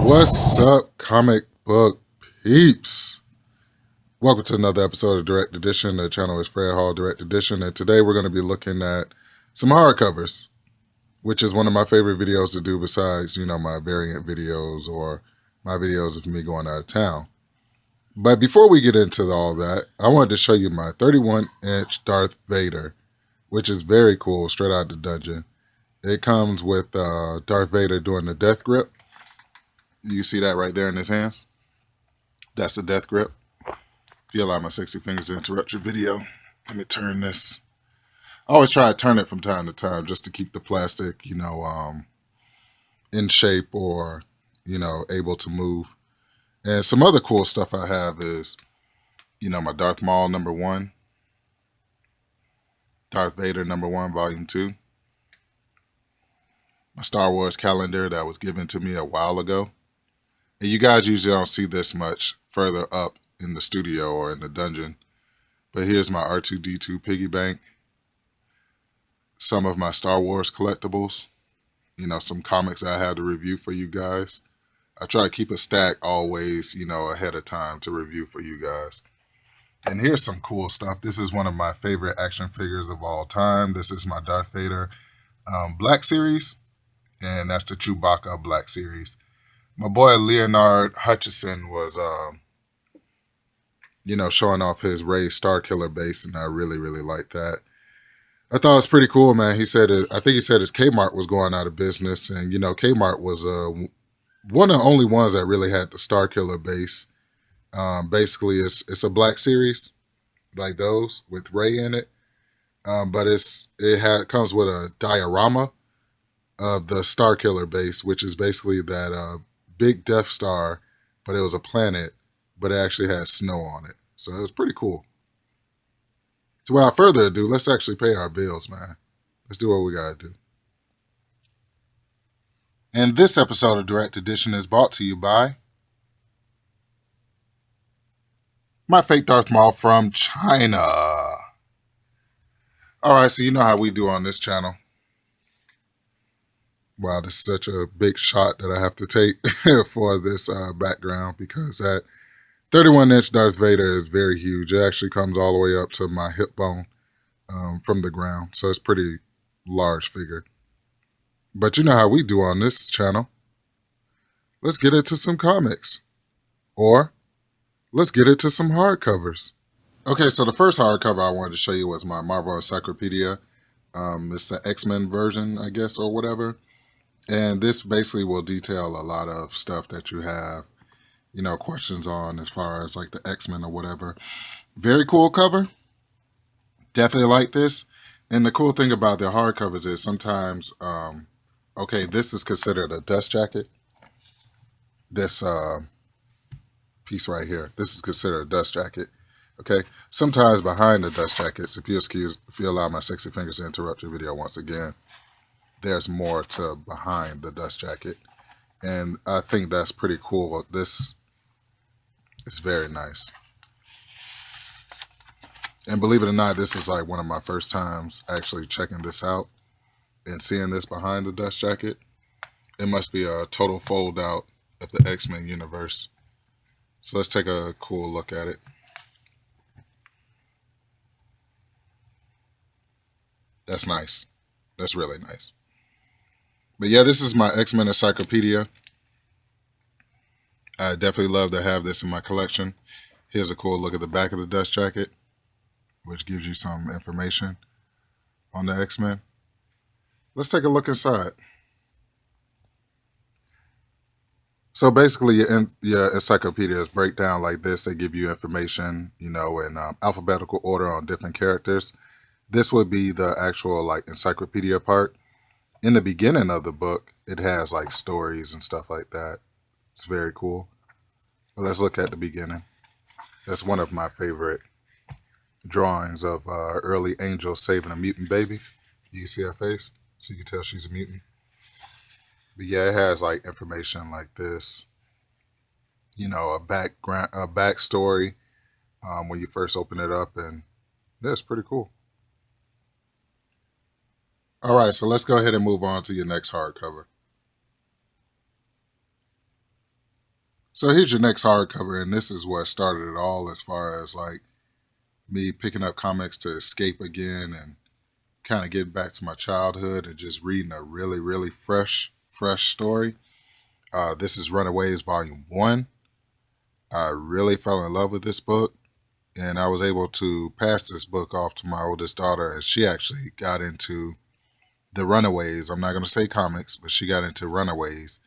What's up, comic book peeps? Welcome to another episode of Direct Edition. The channel is Fred Hall Direct Edition, and today we're going to be looking at some hardcovers, which is one of my favorite videos to do besides, my variant videos or my videos of me going out of town. But before we get into all that, I wanted to show you my 31-inch Darth Vader, which is very cool, straight out the dungeon. It comes with Darth Vader doing the death grip. You see that right there in his hands? That's the death grip. If you allow my sexy fingers to interrupt your video, let me turn this. I always try to turn it from time to time just to keep the plastic, in shape or, able to move. And some other cool stuff I have is, my Darth Maul #1, Darth Vader #1, Volume 2, my Star Wars calendar that was given to me a while ago. And you guys usually don't see this much further up in the studio or in the dungeon. But here's my R2-D2 piggy bank. Some of my Star Wars collectibles. Some comics I had to review for you guys. I try to keep a stack always, ahead of time to review for you guys. And here's some cool stuff. This is one of my favorite action figures of all time. This is my Darth Vader Black Series. And that's the Chewbacca Black Series. My boy Leonard Hutchison was, showing off his Rey Starkiller base, and I really, really liked that. I thought it was pretty cool, man. I think he said his Kmart was going out of business, and, Kmart was one of the only ones that really had the Starkiller base. Basically, it's a Black Series, like those, with Rey in it. But it comes with a diorama of the Starkiller base, which is basically that big Death Star, but it was a planet, but it actually had snow on it. So it was pretty cool. So without further ado, let's actually pay our bills, man. Let's do what we gotta do. And this episode of Direct Edition is brought to you by my fake Darth Maul from China. Alright, so you know how we do on this channel. Wow, this is such a big shot that I have to take for this background, because that 31-inch Darth Vader is very huge. It actually comes all the way up to my hip bone from the ground. So it's a pretty large figure. But you know how we do on this channel. Let's get into some comics. Or let's get into some hardcovers. Okay, so the first hardcover I wanted to show you was my Marvel Encyclopedia. It's the X-Men version, I guess, or whatever. And this basically will detail a lot of stuff that you have, questions on as far as like the X-Men or whatever. Very cool cover. Definitely like this. And the cool thing about the hardcovers is sometimes, this is considered a dust jacket. This piece right here, this is considered a dust jacket. Okay. Sometimes behind the dust jackets, if you allow my sexy fingers to interrupt your video once again, there's more to behind the dust jacket. And I think that's pretty cool. This is very nice. And believe it or not, this is like one of my first times actually checking this out and seeing this behind the dust jacket. It must be a total fold out of the X-Men universe. So let's take a cool look at it. That's nice. That's really nice. But yeah, this is my X-Men Encyclopedia. I definitely love to have this in my collection. Here's a cool look at the back of the dust jacket, which gives you some information on the X-Men. Let's take a look inside. So basically, your encyclopedias break down like this. They give you information, in alphabetical order on different characters. This would be the actual encyclopedia part. In the beginning of the book, it has stories and stuff like that. It's very cool. But let's look at the beginning. That's one of my favorite drawings of early Angel saving a mutant baby. You can see her face, so you can tell she's a mutant. But yeah, it has information like this. A backstory when you first open it up, and yeah, it's pretty cool. All right, so let's go ahead and move on to your next hardcover. So here's your next hardcover, and this is what started it all as far as like me picking up comics to escape again and kind of get back to my childhood and just reading a really, really fresh story. This is Runaways Volume 1. I really fell in love with this book, and I was able to pass this book off to my oldest daughter, and she actually got into the Runaways. I'm not going to say comics, but she got into Runaways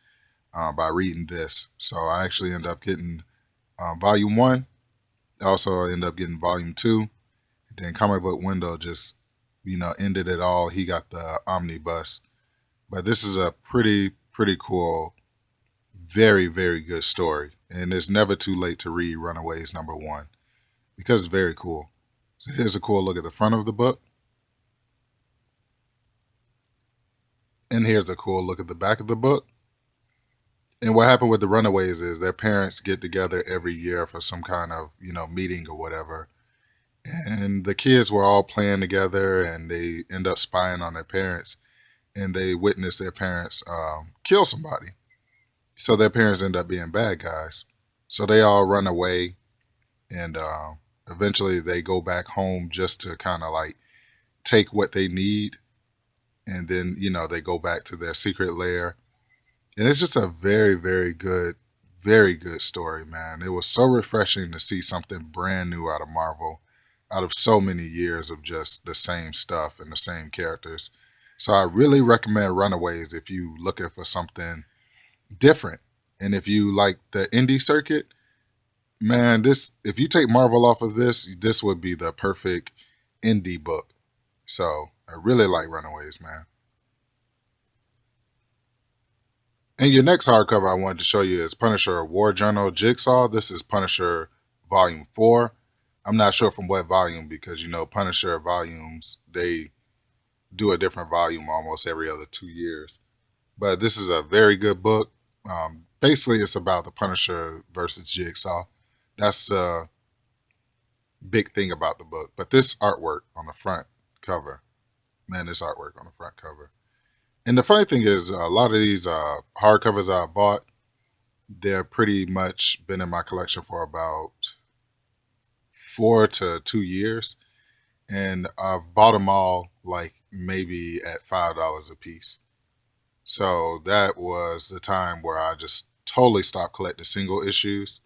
by reading this. So I actually ended up getting Volume 1. Also, I ended up getting Volume 2. Then Comic Book Window just, ended it all. He got the omnibus. But this is a pretty cool, very, very good story. And it's never too late to read Runaways #1 because it's very cool. So here's a cool look at the front of the book. And here's a cool look at the back of the book. And what happened with the Runaways is their parents get together every year for some kind of, meeting or whatever. And the kids were all playing together and they end up spying on their parents. And they witness their parents kill somebody. So their parents end up being bad guys. So they all run away. And eventually they go back home just to kind of like take what they need. And then, they go back to their secret lair. And it's just a very, very good story, man. It was so refreshing to see something brand new out of Marvel, out of so many years of just the same stuff and the same characters. So I really recommend Runaways if you're looking for something different. And if you like the indie circuit, man, if you take Marvel off of this would be the perfect indie book. So I really like Runaways, man. And your next hardcover I wanted to show you is Punisher War Journal Jigsaw. This is Punisher Volume 4. I'm not sure from what volume because, Punisher volumes, they do a different volume almost every other 2 years. But this is a very good book. Basically, it's about the Punisher versus Jigsaw. That's the big thing about the book. But this artwork on the front cover, man, this artwork on the front cover. And the funny thing is, a lot of these hardcovers I bought, they're pretty much been in my collection for about 4 to 2 years. And I've bought them all like maybe at $5 a piece. So that was the time where I just totally stopped collecting single issues.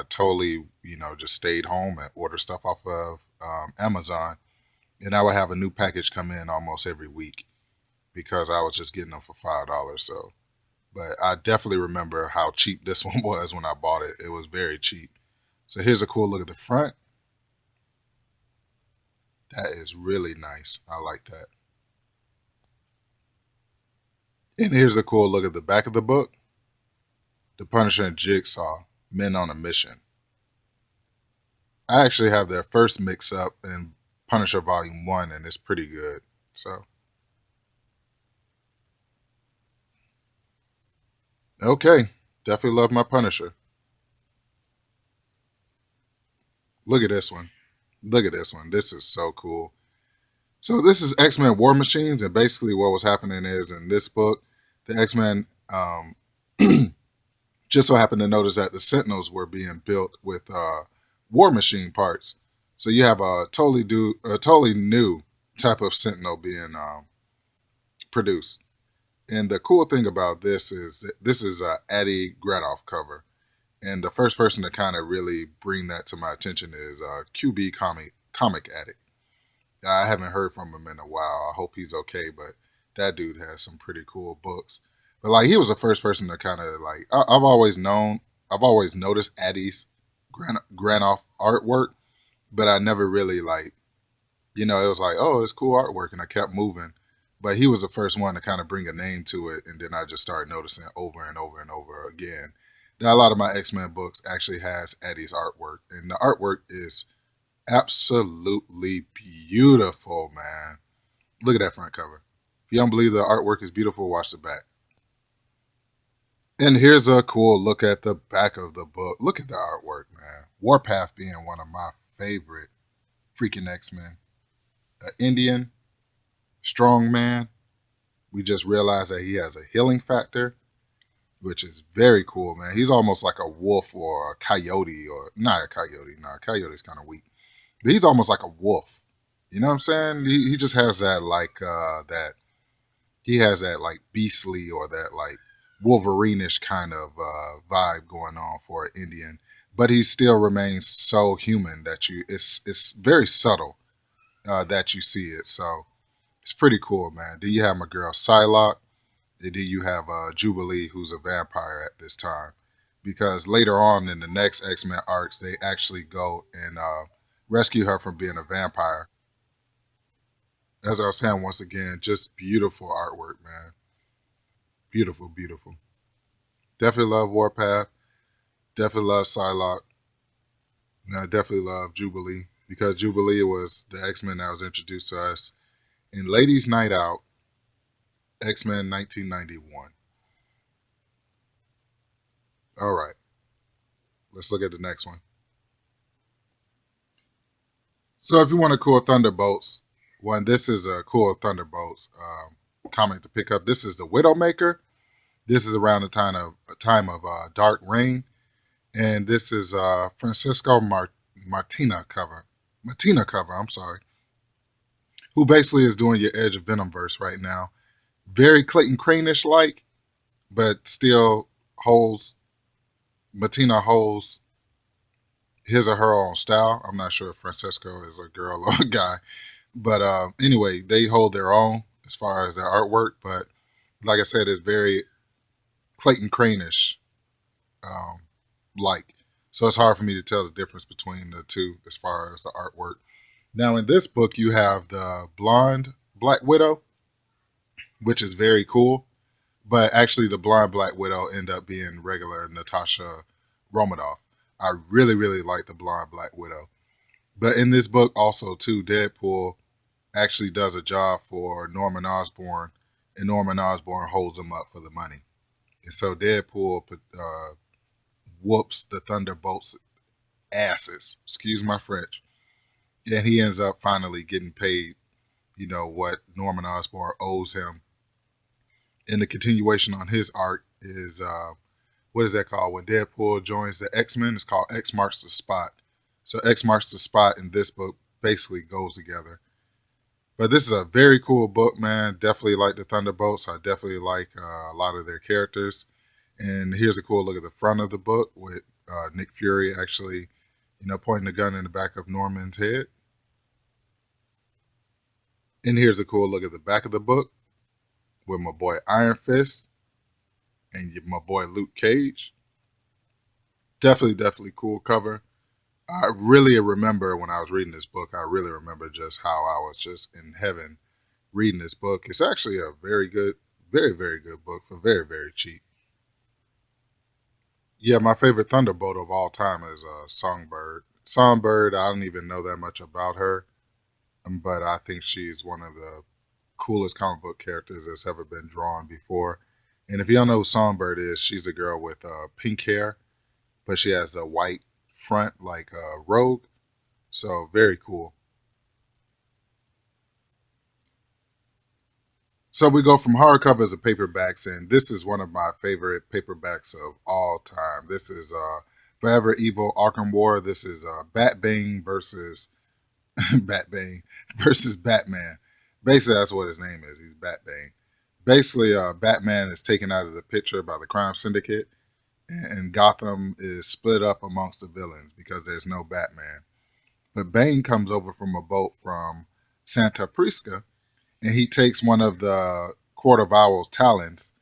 Totally, just stayed home and ordered stuff off of Amazon. And I would have a new package come in almost every week because I was just getting them for $5. So, but I definitely remember how cheap this one was when I bought it. It was very cheap. So here's a cool look at the front. That is really nice. I like that. And here's a cool look at the back of the book. The Punisher and Jigsaw, Men on a Mission. I actually have their first mix-up in Punisher Volume 1, and it's pretty good. So, okay. Definitely love my Punisher. Look at this one. Look at this one. This is so cool. So this is XMen War Machines, and basically what was happening is in this book, the X-Men just so happened to notice that the Sentinels were being built with war machine parts. So you have a totally new type of Sentinel being produced. And the cool thing about this is a Eddie Granoff cover. And the first person to kind of really bring that to my attention is QB Comic Addict. I haven't heard from him in a while. I hope he's okay, but that dude has some pretty cool books. But like he was the first person to kind of like I've always noticed Eddie's Granoff artwork, but I never really like, it was like, oh, it's cool artwork, and I kept moving. But he was the first one to kind of bring a name to it, and then I just started noticing it over and over and over again. Now, a lot of my X-Men books actually has Eddie's artwork, and the artwork is absolutely beautiful, man. Look at that front cover. If you don't believe the artwork is beautiful, watch the back. And here's a cool look at the back of the book. Look at the artwork, man. Warpath being one of my favorite freaking X-Men. An Indian, strong man. We just realized that he has a healing factor. which is very cool, man. He's almost like a wolf or a coyote, or not a coyote. No, a coyote's kind of weak, but he's almost like a wolf. You know what I'm saying? He just has that like that. He has that like beastly or that like Wolverine-ish kind of vibe going on for an Indian, but he still remains so human that it's very subtle that you see it. So it's pretty cool, man. Then you have my girl Psylocke. And then you have Jubilee, who's a vampire at this time. Because later on in the next X-Men arcs, they actually go and rescue her from being a vampire. As I was saying, once again, just beautiful artwork, man. Beautiful, beautiful. Definitely love Warpath. Definitely love Psylocke. And I definitely love Jubilee. Because Jubilee was the X-Men that was introduced to us in Ladies' Night Out, X-Men 1991. All right, let's look at the next one. So if you want a cool Thunderbolts one, this is a cool Thunderbolts comic to pick up. This is the Widowmaker. This is around the time of Dark Reign, and this is Francisco Martina cover. Martina cover. I'm sorry. Who basically is doing your Edge of Venomverse right now. Very Clayton Crane-ish like, but still holds Martina holds his or her own style. I'm not sure if Francesco is a girl or a guy, but anyway, they hold their own as far as their artwork. But like I said, it's very Clayton Crane-ish like. So it's hard for me to tell the difference between the two as far as the artwork. Now in this book, you have the blonde Black Widow, which is very cool. But actually, the blonde Black Widow ended up being regular Natasha Romanoff. I really, really like the blonde Black Widow. But in this book, also too, Deadpool actually does a job for Norman Osborn, and Norman Osborn holds him up for the money. And so Deadpool whoops the Thunderbolts' asses. Excuse my French. And he ends up finally getting paid, what Norman Osborn owes him. And the continuation on his arc is what is that called? When Deadpool joins the X-Men, it's called X Marks the Spot. So X Marks the Spot in this book basically goes together. But this is a very cool book, man. Definitely like the Thunderbolts. I definitely like a lot of their characters. And here's a cool look at the front of the book with Nick Fury actually, pointing the gun in the back of Norman's head. And here's a cool look at the back of the book with my boy Iron Fist and my boy Luke Cage. Definitely cool cover. I really remember when I was reading this book, I really remember just how I was just in heaven reading this book. It's actually a very good, very, very good book for very, very cheap. Yeah, my favorite Thunderbolt of all time is Songbird. Songbird, I don't even know that much about her, but I think she's one of the coolest comic book characters that's ever been drawn before. And if you don't know who Songbird is, she's a girl with pink hair, but she has the white front like Rogue. So very cool. So we go from hardcovers to paperbacks, and this is one of my favorite paperbacks of all time. This is Forever Evil Arkham War. This is Batbane versus Batbane versus Batman. Basically, that's what his name is. He's Batbane. Basically, Batman is taken out of the picture by the crime syndicate, and Gotham is split up amongst the villains because there's no Batman. But Bane comes over from a boat from Santa Prisca, and he takes one of the Court of Owl's talons,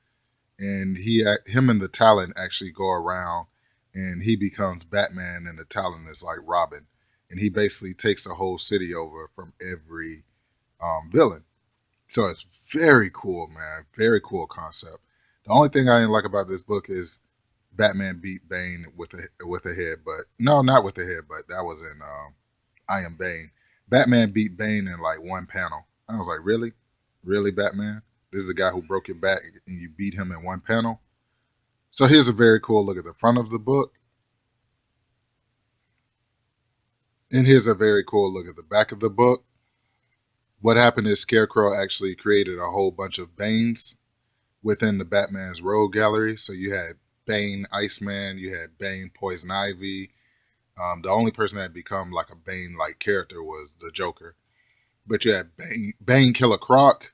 and him and the talon actually go around, and he becomes Batman, and the talon is like Robin, and he basically takes the whole city over from every villain. So it's very cool, man. Very cool concept. The only thing I didn't like about this book is Batman beat Bane with a headbutt. No, not with a headbutt. That was in I Am Bane. Batman beat Bane in like one panel. I was like, really? Really, Batman? This is a guy who broke your back and you beat him in one panel? So here's a very cool look at the front of the book. And here's a very cool look at the back of the book. What happened is Scarecrow actually created a whole bunch of Banes within the Batman's Rogue Gallery. So you had Bane, Iceman, you had Bane, Poison Ivy. The only person that had become like a Bane-like character was the Joker. But you had Bane Killer Croc.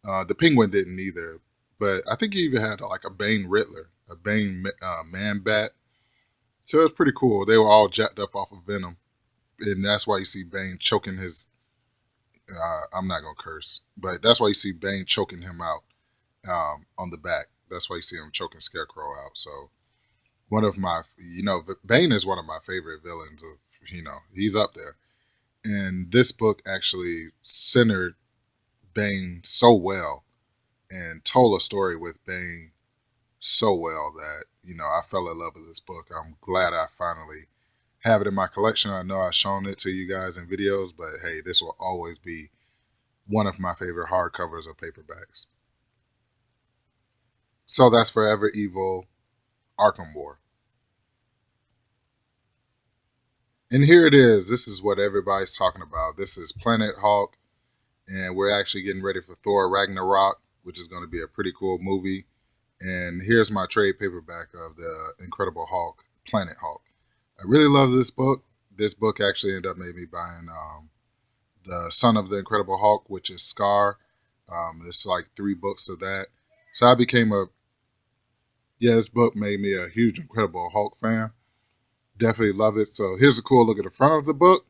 The Penguin didn't either. But I think you even had like a Bane Riddler, a Bane Man Bat. So it was pretty cool. They were all jacked up off of Venom. And that's why you see Bane choking his... I'm not going to curse. But that's why you see Bane choking him out on the back. That's why you see him choking Scarecrow out. So one of my... Bane is one of my favorite villains. He's up there. And this book actually centered Bane so well and told a story with Bane so well that, I fell in love with this book. I'm glad I finally have it in my collection. I know I've shown it to you guys in videos, but hey, this will always be one of my favorite hardcovers or paperbacks. So that's Forever Evil Arkham War. And here it is. This is what everybody's talking about. This is Planet Hulk, and we're actually getting ready for Thor Ragnarok, which is going to be a pretty cool movie. And here's my trade paperback of the Incredible Hulk, Planet Hulk. I really love this book. This book actually ended up making me buying the Son of the Incredible Hulk, which is Scar. It's like 3 books of that. So I became this book made me a huge Incredible Hulk fan. Definitely love it. So here's a cool look at the front of the book.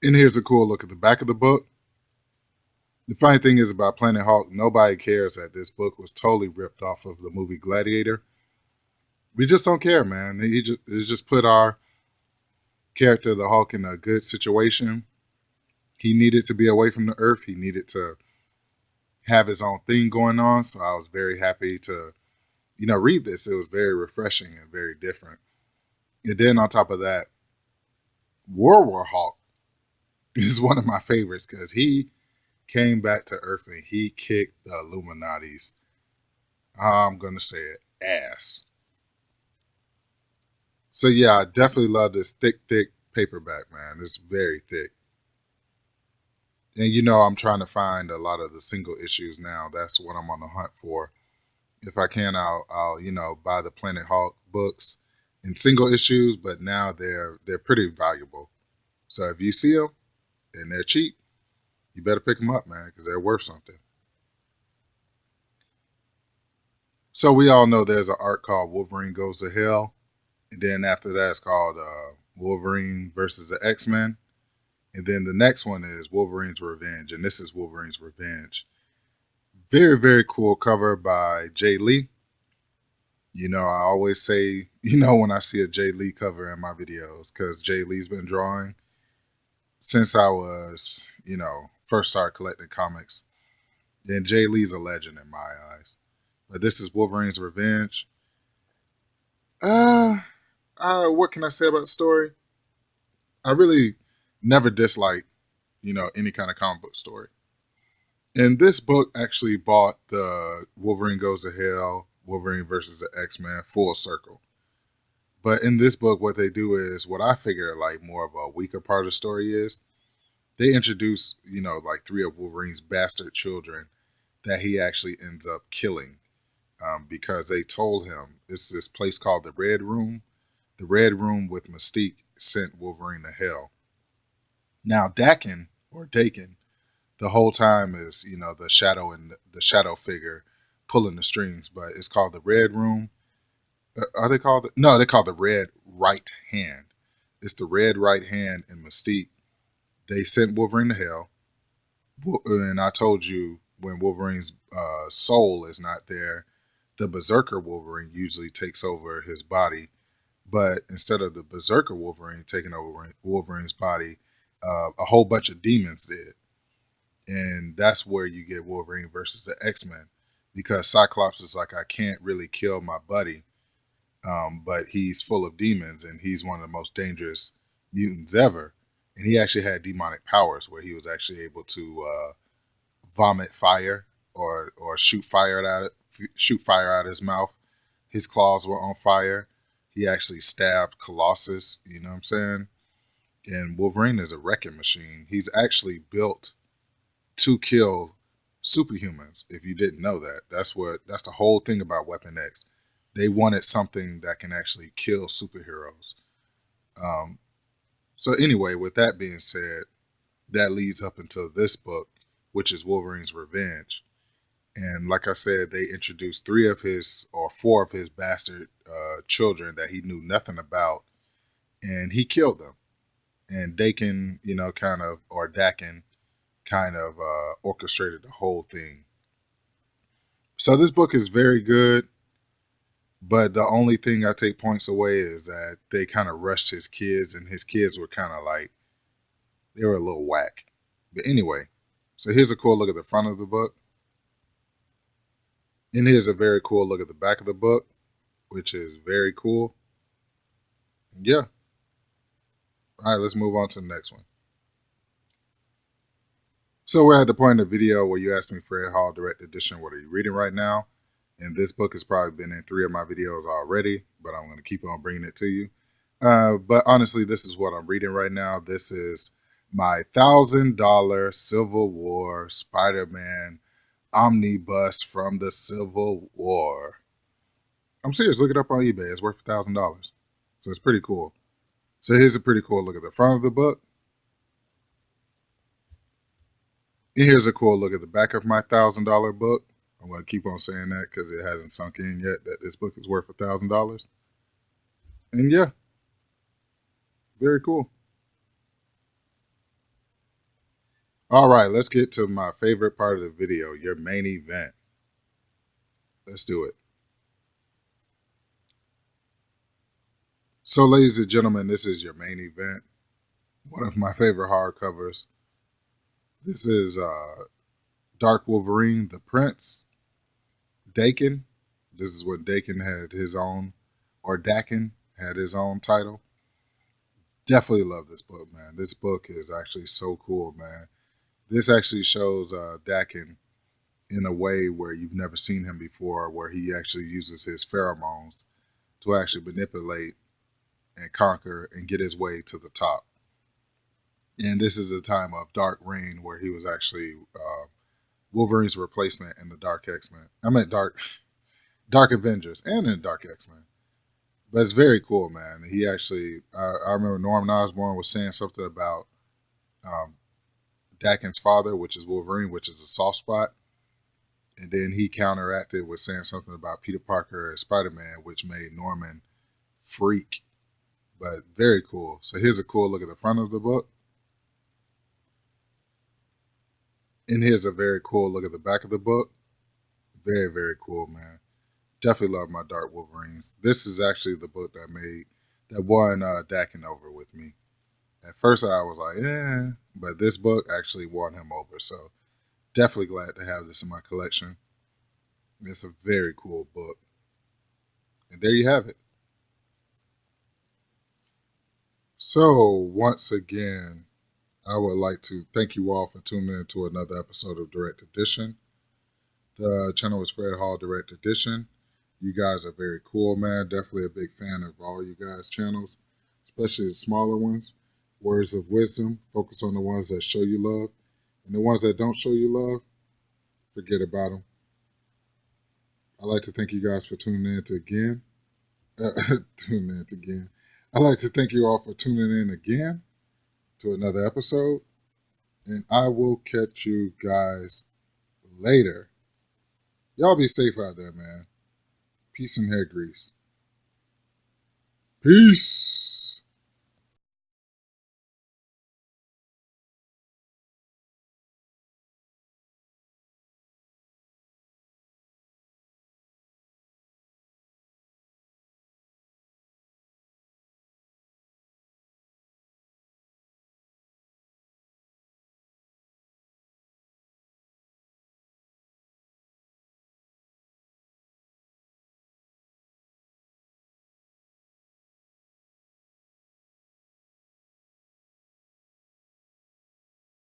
And here's a cool look at the back of the book. The funny thing is about Planet Hulk, nobody cares that this book was totally ripped off of the movie Gladiator. We just don't care, man. It just put our character, the Hulk, in a good situation. He needed to be away from the Earth. He needed to have his own thing going on. So I was very happy to, read this. It was very refreshing and very different. And then on top of that, World War Hulk is one of my favorites because he came back to Earth and he kicked the Illuminati's, I'm going to say it, ass. So yeah, I definitely love this thick paperback, man. It's very thick. And I'm trying to find a lot of the single issues now. That's what I'm on the hunt for. If I can, I'll buy the Planet Hulk books in single issues, but now they're pretty valuable. So if you see them and they're cheap, you better pick them up, man, because they're worth something. So we all know there's an arc called Wolverine Goes to Hell. And then after that, it's called Wolverine versus the X-Men. And then the next one is Wolverines Revenge. And this is Wolverines Revenge. Very, very cool cover by Jay Lee. I always say, when I see a Jay Lee cover in my videos, because Jay Lee's been drawing since I was, first started collecting comics. And Jay Lee's a legend in my eyes. But this is Wolverine's Revenge. What can I say about the story? I really never disliked, any kind of comic book story. And this book actually bought the Wolverine Goes to Hell, Wolverine versus the X-Men full circle. But in this book, what they do is, what I figure like more of a weaker part of the story is, they introduce, like 3 of Wolverine's bastard children that he actually ends up killing because they told him it's this place called the Red Room. The Red Room with Mystique sent Wolverine to hell. Now Daken, the whole time is, the shadow and the shadow figure pulling the strings, but it's called the Red Room. Are they called? No, they're called the Red Right Hand. It's the Red Right Hand and Mystique. They sent Wolverine to hell. And I told you, when Wolverine's soul is not there, the Berserker Wolverine usually takes over his body. But instead of the Berserker Wolverine taking over Wolverine's body, a whole bunch of demons did. And that's where you get Wolverine versus the X-Men. Because Cyclops is like, I can't really kill my buddy. But he's full of demons, and he's one of the most dangerous mutants ever. And he actually had demonic powers where he was actually able to vomit fire or shoot fire out of his mouth. His claws were on fire. He actually stabbed Colossus, you know what I'm saying? And Wolverine is a wrecking machine. He's actually built to kill superhumans. If you didn't know that, that's the whole thing about Weapon X. They wanted something that can actually kill superheroes. Um, so anyway, with that being said, that leads up into this book, which is Wolverines Revenge. And like I said, they introduced three of his or four of his bastard children that he knew nothing about, and he killed them. And Dakin, Dakin kind of orchestrated the whole thing. So this book is very good, but the only thing I take points away is that they kind of rushed his kids, and his kids were kind of like, they were a little whack. But anyway, so here's a cool look at the front of the book. And here's a very cool look at the back of the book, which is very cool. Yeah. All right, let's move on to the next one. So we're at the point in the video where you asked me, Fred Hall, Direct Edition, what are you reading right now? And this book has probably been in 3 of my videos already, but I'm going to keep on bringing it to you. But honestly, this is what I'm reading right now. This is my $1,000 Civil War Spider-Man omnibus from the Civil War. I'm serious. Look it up on eBay. It's worth $1,000. So it's pretty cool. So here's a pretty cool look at the front of the book. And here's a cool look at the back of my $1,000 book. I'm going to keep on saying that because it hasn't sunk in yet that this book is worth $1,000. And yeah, very cool. All right, let's get to my favorite part of the video, your main event. Let's do it. So, ladies and gentlemen, this is your main event. One of my favorite hardcovers. This is Dark Wolverine, the Prince. Dakin. This is when Dakin had his own, or Dakin had his own title. Definitely love this book, man. This book is actually so cool, man. This actually shows Dakin in a way where you've never seen him before, where he actually uses his pheromones to actually manipulate and conquer and get his way to the top. And this is a time of Dark Reign where he was actually Wolverine's replacement in the Dark X-Men. I meant Dark Avengers and in Dark X-Men. But it's very cool, man. He actually, I remember Norman Osborn was saying something about Dakin's father, which is Wolverine, which is a soft spot. And then he counteracted with saying something about Peter Parker and Spider-Man, which made Norman freak. But very cool. So here's a cool look at the front of the book. And here's a very cool look at the back of the book. Very, very cool, man. Definitely love my Dark Wolverines. This is actually the book that won Dakin over with me. At first I was like, but this book actually won him over. So definitely glad to have this in my collection. It's a very cool book. And there you have it. So once again, I would like to thank you all for tuning in to another episode of Direct Edition. The channel is Fred Hall Direct Edition. You guys are very cool, man. Definitely a big fan of all you guys' channels, especially the smaller ones. Words of wisdom, focus on the ones that show you love. And the ones that don't show you love, forget about them. I'd like to thank you guys for tuning in again. I'd like to thank you all for tuning in again to another episode. And I will catch you guys later. Y'all be safe out there, man. Peace and hair grease. Peace.